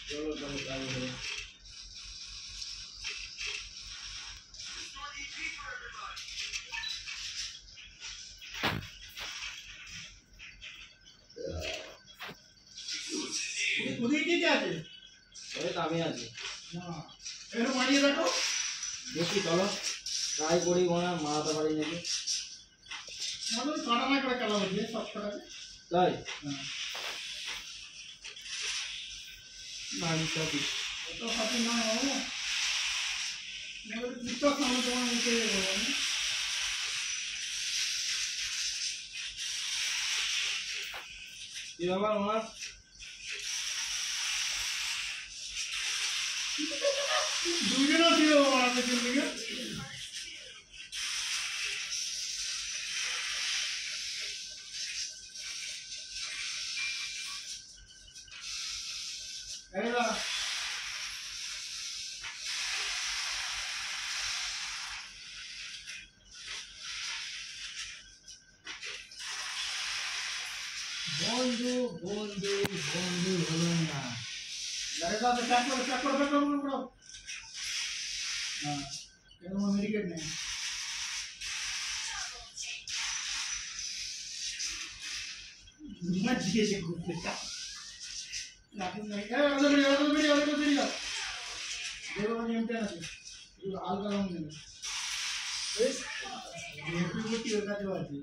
চলো চলো কাজ করে ওদিকে কি কি আছে? ওই তো আমি আছি না একটু মারিয়ে দেখো। দেখি চলো ট্রাই করি মনে মারাতে পারি নাকি মানে কাটা না করে খেলা হচ্ছে সব কাটাতে। তাই হ্যাঁ নাম চাবি তো হাতে না হবে মানে কুত্তা সামনে তোমার মুখে বলবো কি ব্যাপার ওনার দুজনও ছিল আমার পেছন দিকে। এইবা বন্ধু বন্ধু বন্ধু হলো না দাঁড়া তো চেক করো হ্যাঁ এরকম মেডিকেট নেই ঘুমা দিয়েছে ঘুরতে লাফিং নাই ওদের ভিডিও দেখো আমি এমটি আছে আলগা রং নেই এই এমপি মুটি ওর কাছে আছে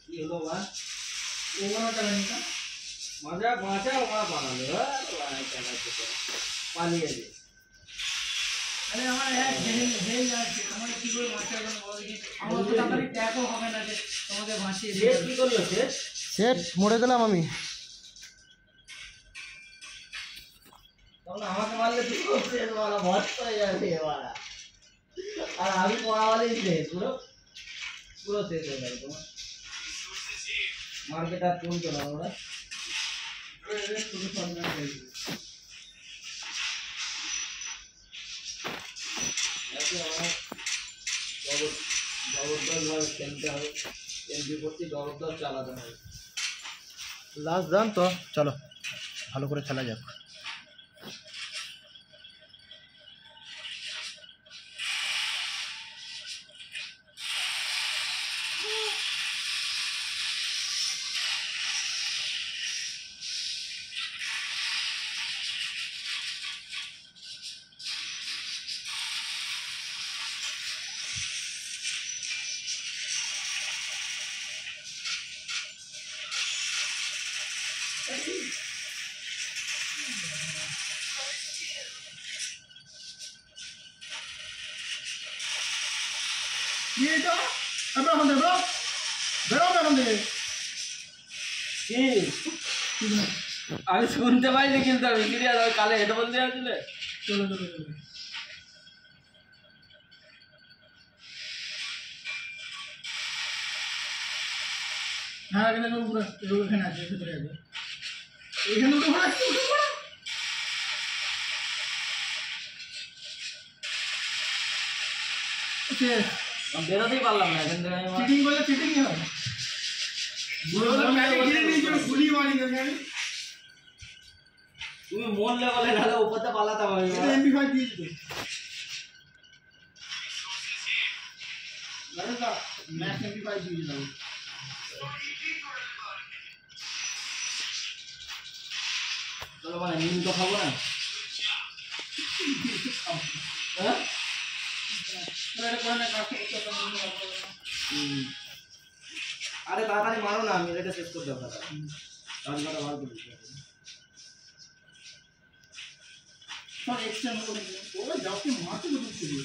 কি হলো বা ওভার টাইমটা মজা মজা ওরা বানালো পালিয়ে যে আরে আমার এক হেল আছে তোমার কি করে বাঁচাবে বলো দেখি আমার তো তাড়াতাড়ি ট্যাগও হবে না যে তোমাকে বাঁচিয়ে শেষ দিই কি করলো শেষ সেট মরে গেলাম আমি। তখন আমাকে মারলে তুই করছে মারা মস্ত হয়ে যাবে এবার আর আমি পড়াবালি শেষ পুরো পুরো শেষ হয়ে যাবে তোমার মার্কেট আর চলতো না ওরা শুধু সামনে হয়েছে একে আমার জবরদস্তভাবে খেলতে হবে এমপি করতে জবরদস্ত চালাতে হবে লাস্ট রান তো চলো ভালো করে খেলা যাক। কি এটা আমরা এখন দেবো বেরো এখন থেকে কি আমি শুনতে পাইনি কিন্তু আমি সিরিয়াল ওই কালে হেডফোন দেওয়া ছিল চলো চলো চলো হ্যাঁ এখানে পুরো এখানে আছে ভিতরে আছে এখানে উঠে পড়া আমি বেরোতেই পারলাম না এখান থেকে আমি চিটিং করলে চিটিংই হয় গুলি মারি আমি তুমি মরলে বলে নাহলে উপরতে পালাতে হবে এমপি5 দিয়েছি তো দাদা ম্যাচ এমপি5 দিয়ে দাও চলো মানে নীল তো খাবো না হ্যাঁ আরে তাড়াতাড়ি মারো না আমি এটা শেষ করে দেবো তাড়াতাড়ি ভালো করে সব এক্সটেন্ড করে দিন ওরা যাকে মারতে তো ঢুকতে দিও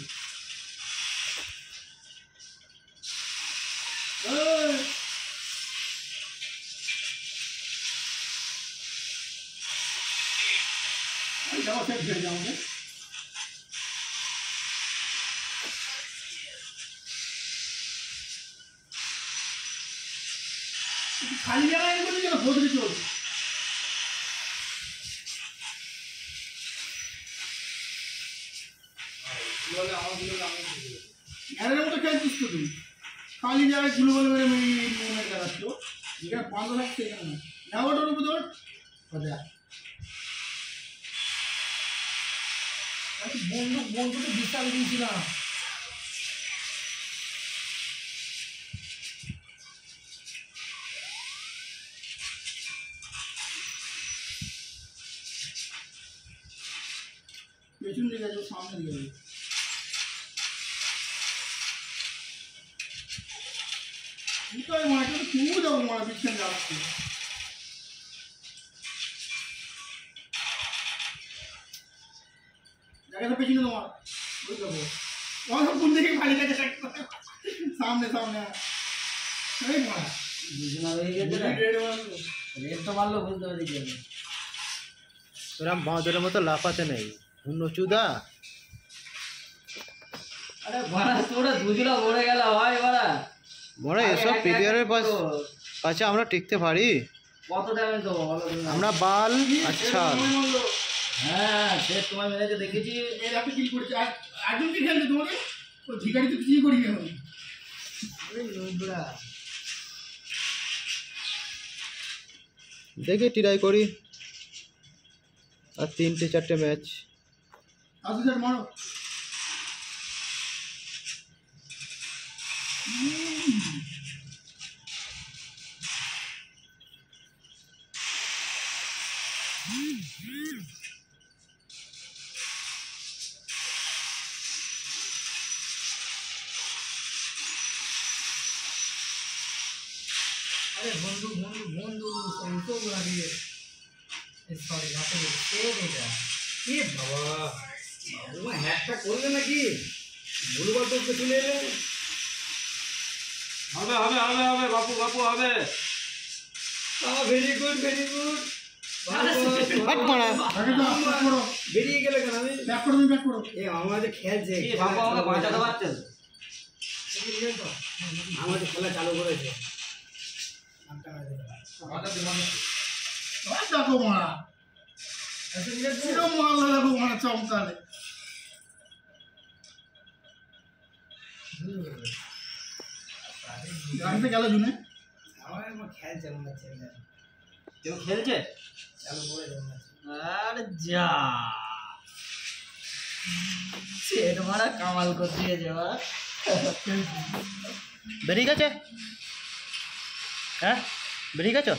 যাও সেট হয়ে যাও খালি জায়গায় বলি যেন ভোট দিতে হবে এর মতো খেলছিস তো তুই খালি জায়গায় গুলো বলে মেরে মেরে চালাচ্ছ যেখানে 5 লাখ সেখানে না ওটার উপর ধর বন্ধুকে ডিস্টার্ব দিয়েছিলাম পেছন দিকে যাবো সামনে দিকে যাবো কোথায় মাঠে তুই যাবো মারা পিছনে যাচ্ছি জায়গাটা পেছনে তোমার ওই যাবো তোমার কোন দিকে খালি কাছে সামনে সামনে এই মারা দুজনা হয়ে গেছে না রেড তো মারলো বুঝতে পারি কি ওরম বাঁদরের মতো লাফাতে নেই নচুদা আরে বাড়া তোরা দুজনা মরে গেল ভাই বাড়া মরে এসব প্লেয়ারের কাছে আমরা টিকতে পারি কত ড্যামেজ দেবো বলো আমরা বাল আচ্ছা হ্যাঁ সে তোমার মেরেছে দেখেছি এর একটা কিল করেছে আর একজন কি খেলছে তোমাকে ওই ভিখারি তো কিছুই করি না আরে নোবরা দেখি ট্রাই করি আর 3-4 ম্যাচ আসো স্যার মারো আরে বন্ধু বন্ধু বন্ধু সব লাগে সরি আসলে কে এটা কি বাবা বাবা হ্যাকটা করলে নাকি ভুলবার তো চলে এলে হবে হবে হবে হবে বাপু বাপু হবে ভেরি গুড বাট মারা আগে তো আপ করো বেরিয়ে গেলে কেন আমি ব্যাক করো ব্যাক করো এ আমাদের খেলছে বাপু আমাকে বাঁচাতে পারছেন আমাদের খেলা চালু করেছে দেখো মারা কিরম মারলো দেখো মারা চমকালে গাড়িতে গেল জুনে খেলছে মনে হচ্ছে কেউ খেলছে চালু করে আরে যা সেট মারা কামাল করতে যাওয়া বেরিয়ে গেছে হ্যাঁ বেরিয়ে গেছো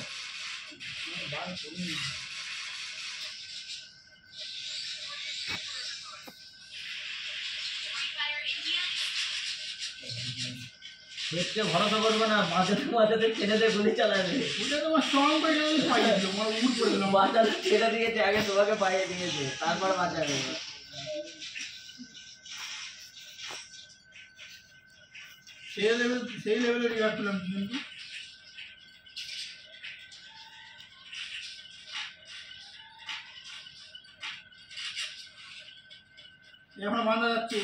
সেটকে ভরসা করবে না মাঝাতে মাঝাতে ছেড়ে দিয়ে গুলি চালাবে ওটা তোমার স্ট্রং করে গেলে পাইয়ে দিল মানে উড় করে দিলাম বাঁচাতে ছেড়ে দিয়েছে আগে তোমাকে পাইয়ে দিয়েছে তারপর বাঁচাবে সেই লেভেলের রিয়াক্ট করলাম কিন্তু এখন বাঁধা যাচ্ছে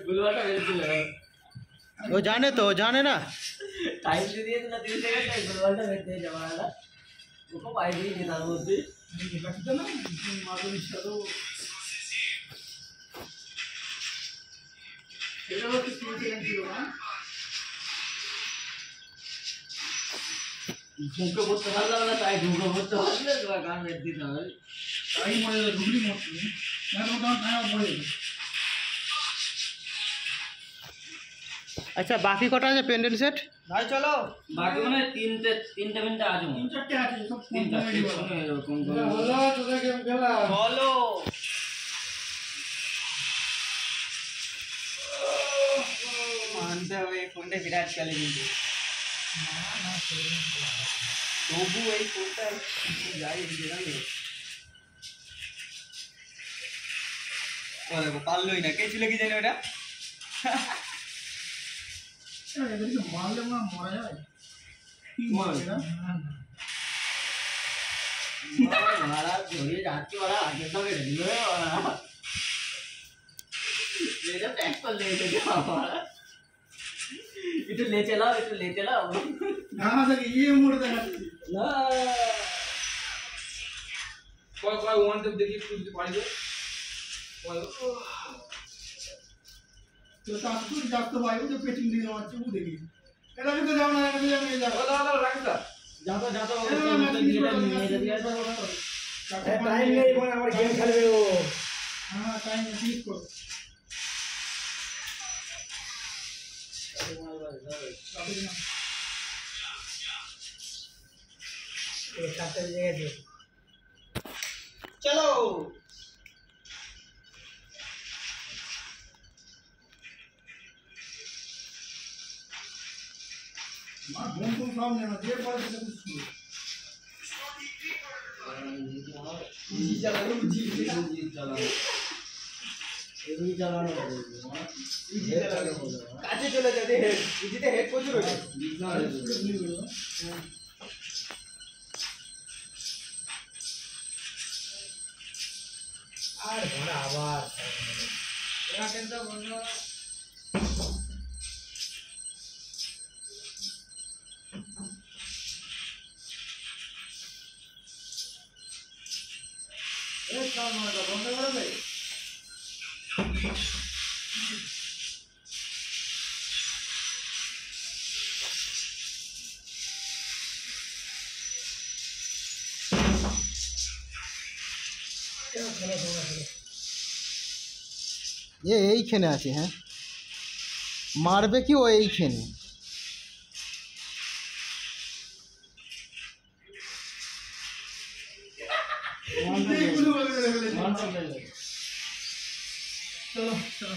গুলবাটা মেরেছিল ও জানে তো জানে না टाइम दे दिए तो ना 3 सेकंड टाइम बॉल टा बैठते जमाना उसको पाई दी जितना बोलते नहीं बचता ना माधुरी शादो ये लोग 3 सेकंड की होगा मुंह बहुत तगड़ा वाला टाइम ढूंढो बहुत तगड़ा तो काम रहती था टाइम मोड़े ढूंढी मोड़ती है मैं तो टाइम मोड़े अच्छा बाकी कटा है पेंडेंट सेट ভাই চলো बाकी मैंने तीन मिनट आ जाऊँ 3 আছে সব ফোন 3 করে দিও হলো তোদের গেম খেলা बोलो मानते हुए फोनটা বিরাট চলে কিন্তু তবু এই ফোনটা যাই জানি বলে পারলই না কে ছিল কি জানি ওটা এদেরকে মারলে না মরা যায় কি মারবে না मारा जोड़ी जाती वाला आगे तो बैठ गया ले जा पैक कर ले जा हमारा इतो ले चला না দেখি ये মোড় দেখাচ্ছি ना কয় কয় ওয়ান টেপ দেখি একটু যদি পারি কয় তো তাসুর যাচ্ছে ভাই ও তো পেটিং দিয়ে মারছে ও দেখি এটা আমি তো যাও না এটা আমি যাও দাদা রাখ দা जाता जाता वो এটা तो ম্যাচ ये মিস दिया করে था টাইম নেই মানে আমার গেম খেলবে ও হ্যাঁ টাইম মিস করো সাথে লেগে चलो मां घूम घूम सामने ना देर पर से कुछ नहीं जी চালানো জি चलो এই চালানো इजी चला के बोल কাছে চলে যাবে হেড ইজিতে হেড প্রচুর হয়েছে আর বড় আবার এরা কিন্তু বন্ধু एक काम होगा बंद कर दे ये এইখানে আছে হ্যাঁ মারবে কি ও এইখানে चलो चलो